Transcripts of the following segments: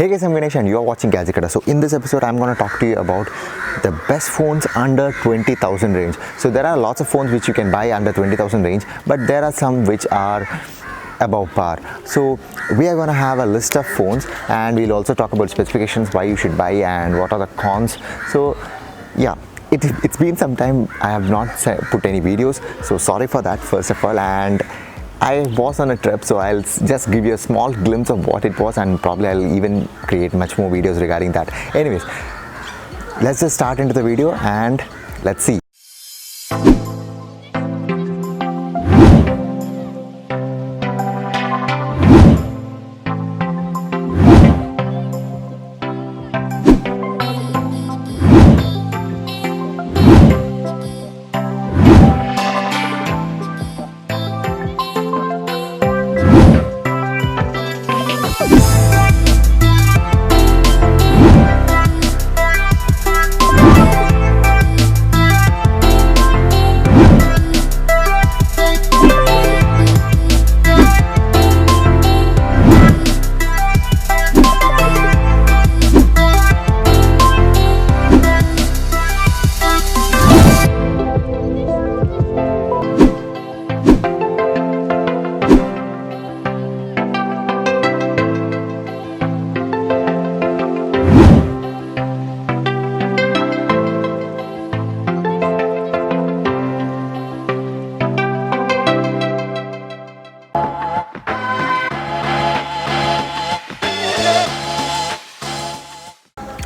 Hey guys, I'm Ganesh and you're watching Gadget. So in this episode, I'm going to talk to you about the best phones under 20,000 range. So there are lots of phones which you can buy under 20,000 range, but there are some which are above par. So we are going to have a list of phones and we'll also talk about specifications, why you should buy and what are the cons. So yeah, it's been some time I have not put any videos, so sorry for that first of all. And I was on a trip, so I'll just give you a small glimpse of what it was, and probably I'll even create much more videos regarding that. Anyways, let's just start into the video and let's see.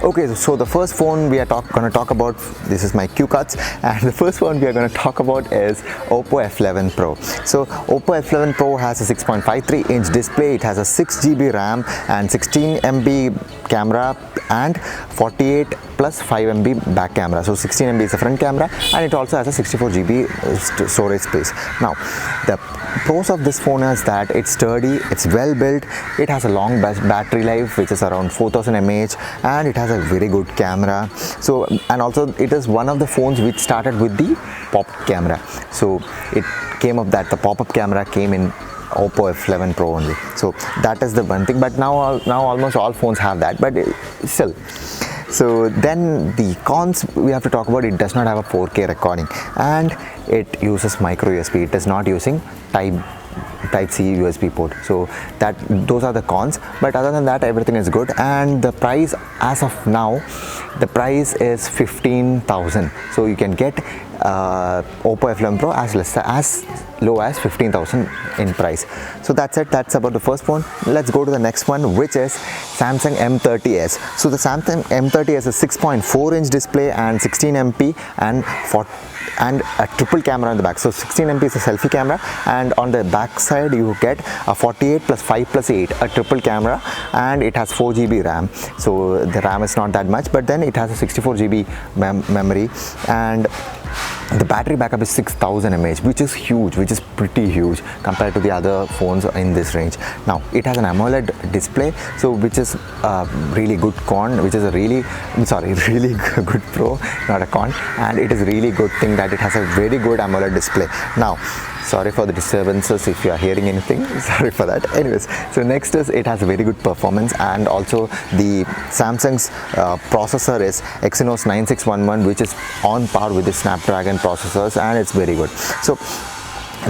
Okay, so the first phone we are going to talk about, this is my cue cards, and the first one we are going to talk about is Oppo F11 Pro. So Oppo F11 Pro has a 6.53-inch display, it has a 6GB RAM and 16MB camera and 48 plus 5MB back camera. So 16MB is the front camera and it also has a 64GB storage space. Now the pros of this phone is that it's sturdy, it's well built, it has a long battery life which is around 4000 mAh, and it has a very good camera. So, and also it is one of the phones which started with the pop-up camera. So it came up that the pop-up camera came in Oppo F11 Pro only. So that is the one thing, but now almost all phones have that, but still. So then the cons we have to talk about, it does not have a 4K recording and it uses micro USB. It is not using type C USB port. So those are the cons, but other than that everything is good. And the price as of now, the price is 15,000. So you can get Oppo F11 Pro as low as 15,000 in price. So that's it, that's about the first phone. Let's go to the next one, which is Samsung M30s. So the Samsung M30 has a 6.4-inch display and 16MP and a triple camera on the back. So 16MP is a selfie camera, and on the back side you get a 48 plus 5 plus 8, a triple camera, and it has 4GB RAM. So the RAM is not that much, but then it has a 64GB memory, and the battery backup is 6000 mAh, which is huge, which is pretty huge compared to the other phones in this range. Now it has an AMOLED display, so which is really good con, which is a really good pro, not a con, and it is really good thing that it has a very good AMOLED display. Now sorry for the disturbances if you are hearing anything, sorry for that. Anyways, so next is it has a very good performance, and also the Samsung's processor is Exynos 9611, which is on par with the Snapdragon processors, and it's very good. So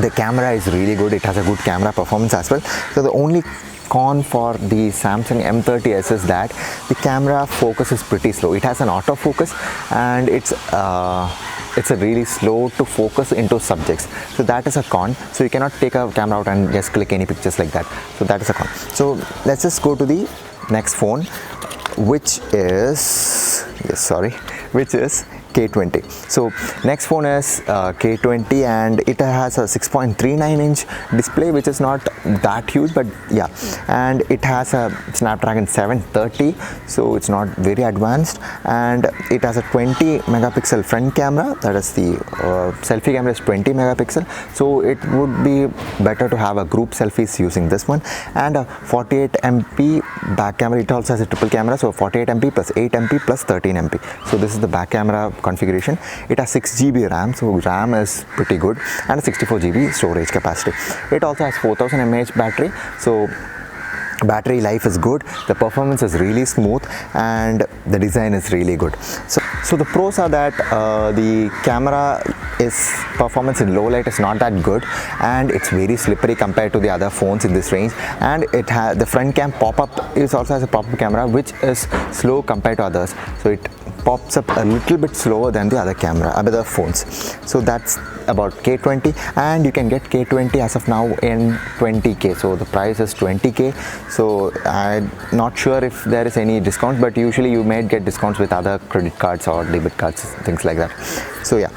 the camera is really good, it has a good camera performance as well. So the only con for the Samsung M30s is that the camera focus is pretty slow. It has an autofocus and it's a really slow to focus into subjects. So that is a con. So you cannot take a camera out and just click any pictures like that. So that is a con. So let's just go to the next phone, which is K20. So next phone is K20, and it has a 6.39-inch display, which is not that huge, but yeah, and it has a Snapdragon 730, so it's not very advanced, and it has a 20 megapixel front camera, that is the selfie camera is 20 megapixel, so it would be better to have a group selfies using this one, and a 48 MP back camera. It also has a triple camera, so 48 MP plus 8 MP plus 13 MP. So this is the back camera configuration. It has 6GB RAM, so RAM is pretty good, and a 64GB storage capacity. It also has 4000 mAh battery, so battery life is good, the performance is really smooth, and the design is really good. So the pros are that the camera performance in low light is not that good, and it's very slippery compared to the other phones in this range, and it has the front cam pop-up is also has a pop-up camera which is slow compared to others, so it pops up a little bit slower than the other phones. So that's about K20, and you can get K20 as of now in 20k, so the price is 20k. So I'm not sure if there is any discount, but usually you may get discounts with other credit cards or debit cards, things like that. So yeah.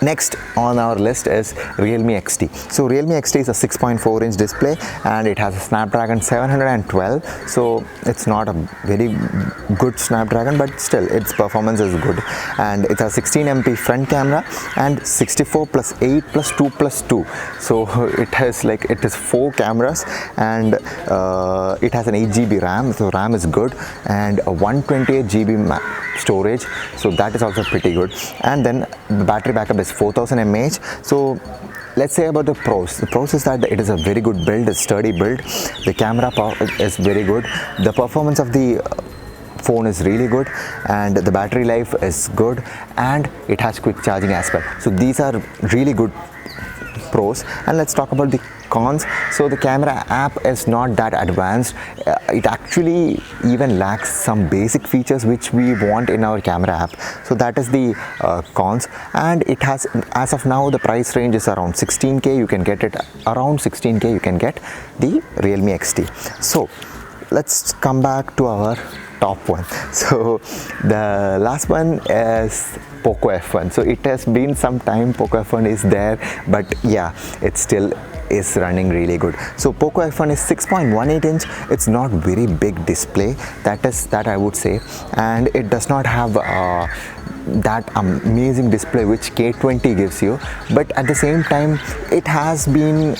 Next on our list is Realme XT. So Realme XT is a 6.4 inch display, and it has a Snapdragon 712. So it's not a very good Snapdragon, but still its performance is good. And it has 16MP front camera and 64 plus 8 plus 2 plus 2. So it is 4 cameras, and it has an 8GB RAM. So RAM is good, and a 128GB storage. So that is also pretty good. And then the battery backup is 4000 mAh. So let's say about the pros. The pros is that it is a very good build, a sturdy build. The camera is very good. The performance of the phone is really good, and the battery life is good, and it has quick charging as well. So these are really good pros. And let's talk about the cons. So the camera app is not that advanced. It actually even lacks some basic features which we want in our camera app. So that is the cons. And it has, as of now, the price range is around 16k. You can get it around 16k. You can get the Realme XT. So let's come back to our top one. So the last one is Poco F1. So it has been some time Poco F1 is there, but yeah, it still is running really good. So Poco F1 is 6.18 inch. It's not very big display, that I would say, and it does not have that amazing display which K20 gives you, but at the same time it has been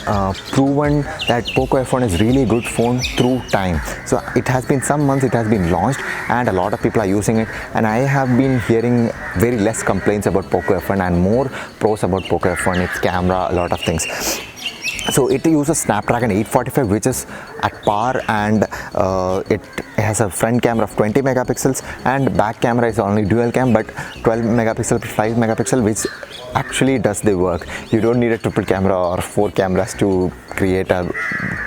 proven that Poco F1 is really good phone through time. So it has been some months it has been launched, and a lot of people are using it, and I have been hearing very less complaints about Poco F1 and more pros about Poco F1, its camera, a lot of things. So it uses Snapdragon 845, which is at par, and it has a front camera of 20 megapixels, and back camera is only dual cam, but 12 megapixel plus 5 megapixel, which actually does the work. You don't need a triple camera or 4 cameras to create a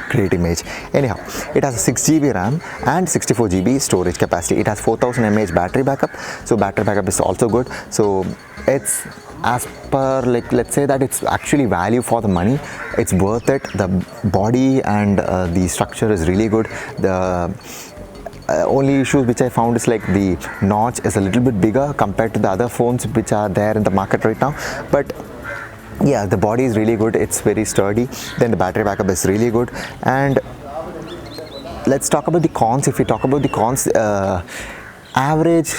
great image. Anyhow, it has a 6GB RAM and 64GB storage capacity. It has 4000 mAh battery backup, so battery backup is also good. So it's, as per, like, let's say that it's actually value for the money. It's worth it. The body and the structure is really good. The only issue which I found is like the notch is a little bit bigger compared to the other phones which are there in the market right now, but yeah, the body is really good. It's very sturdy. Then the battery backup is really good. And let's talk about the cons. If we talk about the cons, average,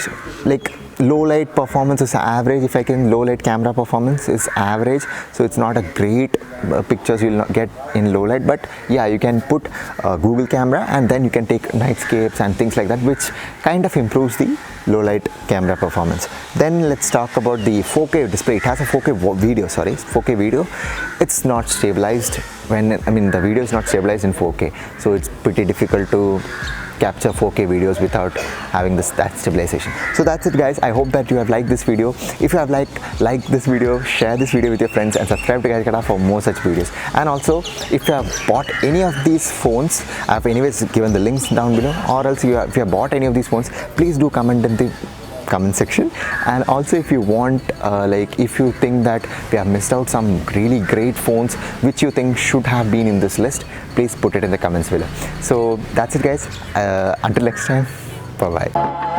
like low light performance is average. If I can, low light camera performance is average, so it's not a great pictures you'll not get in low light, but yeah, you can put Google camera, and then you can take nightscapes and things like that, which kind of improves the low light camera performance. Then let's talk about the 4K display. It has a 4K video, 4K video. It's not stabilized the video is not stabilized in 4K, so it's pretty difficult to capture 4K videos without having that stabilization. So that's it, guys. I hope that you have liked this video. If you have liked this video, share this video with your friends, and subscribe to Gadget for more such videos. And also, if you have bought any of these phones, I have anyways given the links down below, or else if you have bought any of these phones, please do comment in the comment section. And also, if you want, if you think that we have missed out some really great phones which you think should have been in this list, please put it in the comments below. So that's it, guys. Until next time, bye bye.